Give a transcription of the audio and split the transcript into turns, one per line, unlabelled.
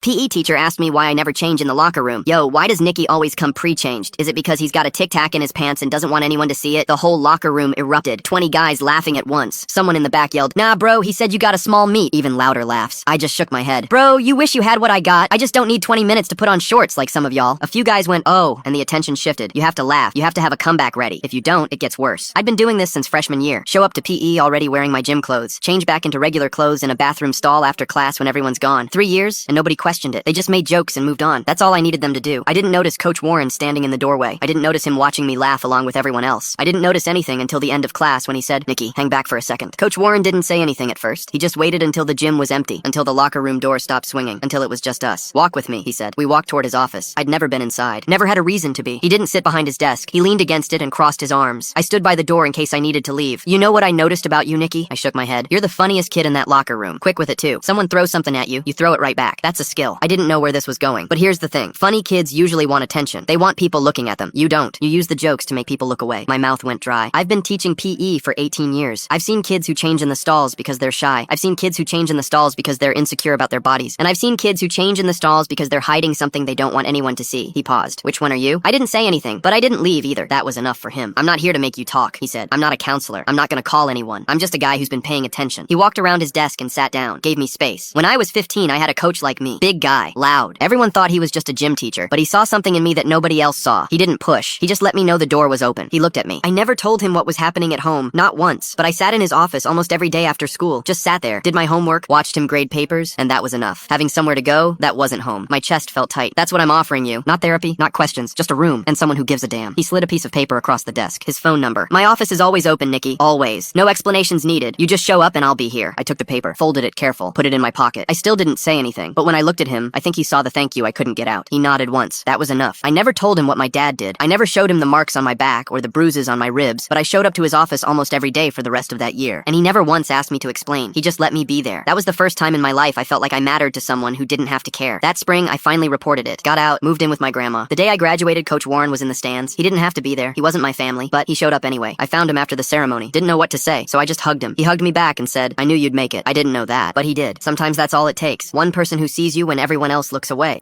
PE teacher asked me why I never change in the locker room. Yo, why does Nicky always come pre-changed? Is it because he's got a tic-tac in his pants and doesn't want anyone to see it? The whole locker room erupted. 20 guys laughing at once. Someone in the back yelled, "Nah, bro, he said you got a small meat." Even louder laughs. I just shook my head. Bro, you wish you had what I got. I just don't need 20 minutes to put on shorts like some of y'all. A few guys went, "Oh," and the attention shifted. You have to laugh. You have to have a comeback ready. If you don't, it gets worse. I'd been doing this since freshman year. Show up to PE already wearing my gym clothes. Change back into regular clothes in a bathroom stall after class when everyone's gone. 3 years, and nobody questioned it. They just made jokes and moved on. That's all I needed them to do. I didn't notice Coach Warren standing in the doorway. I didn't notice him watching me laugh along with everyone else. I didn't notice anything until the end of class when he said, "Nicky, hang back for a second." Coach Warren didn't say anything at first. He just waited until the gym was empty, until the locker room door stopped swinging, until it was just us. "Walk with me," he said. We walked toward his office. I'd never been inside. Never had a reason to be. He didn't sit behind his desk. He leaned against it and crossed his arms. I stood by the door in case I needed to leave. "You know what I noticed about you, Nicky?" I shook my head. "You're the funniest kid in that locker room. Quick with it too. Someone throws something at you, you throw it right back. That's a skill." I didn't know where this was going. But here's the thing. Funny kids usually want attention. They want people looking at them. You don't. You use the jokes to make people look away. My mouth went dry. I've been teaching PE for 18 years. I've seen kids who change in the stalls because they're shy. I've seen kids who change in the stalls because they're insecure about their bodies. And I've seen kids who change in the stalls because they're hiding something they don't want anyone to see. He paused. "Which one are you?" I didn't say anything, but I didn't leave either. That was enough for him. "I'm not here to make you talk," he said. "I'm not a counselor. I'm not gonna call anyone. I'm just a guy who's been paying attention." He walked around his desk and sat down, gave me space. When I was 15, I had a coach like me. Big guy, loud. Everyone thought he was just a gym teacher, but he saw something in me that nobody else saw. He didn't push. He just let me know the door was open. He looked at me. I never told him what was happening at home, not once, but I sat in his office almost every day after school. Just sat there, did my homework, watched him grade papers, and that was enough. Having somewhere to go, that wasn't home. My chest felt tight. "That's what I'm offering you. Not therapy, not questions, just a room and someone who gives a damn." He slid a piece of paper across the desk. His phone number. "My office is always open, Nicky. Always. No explanations needed. You just show up and I'll be here." I took the paper, folded it careful, put it in my pocket. I still didn't say anything, but when I looked at him, I think he saw the thank you I couldn't get out. He nodded once. That was enough. I never told him what my dad did. I never showed him the marks on my back or the bruises on my ribs, but I showed up to his office almost every day for the rest of that year. And he never once asked me to explain. He just let me be there. That was the first time in my life I felt like I mattered to someone who didn't have to care. That spring, I finally reported it. Got out, moved in with my grandma. The day I graduated, Coach Warren was in the stands. He didn't have to be there. He wasn't my family, but he showed up anyway. I found him after the ceremony. Didn't know what to say, so I just hugged him. He hugged me back and said, "I knew you'd make it." I didn't know that, but he did. Sometimes that's all it takes. One person who sees you when everyone else looks away.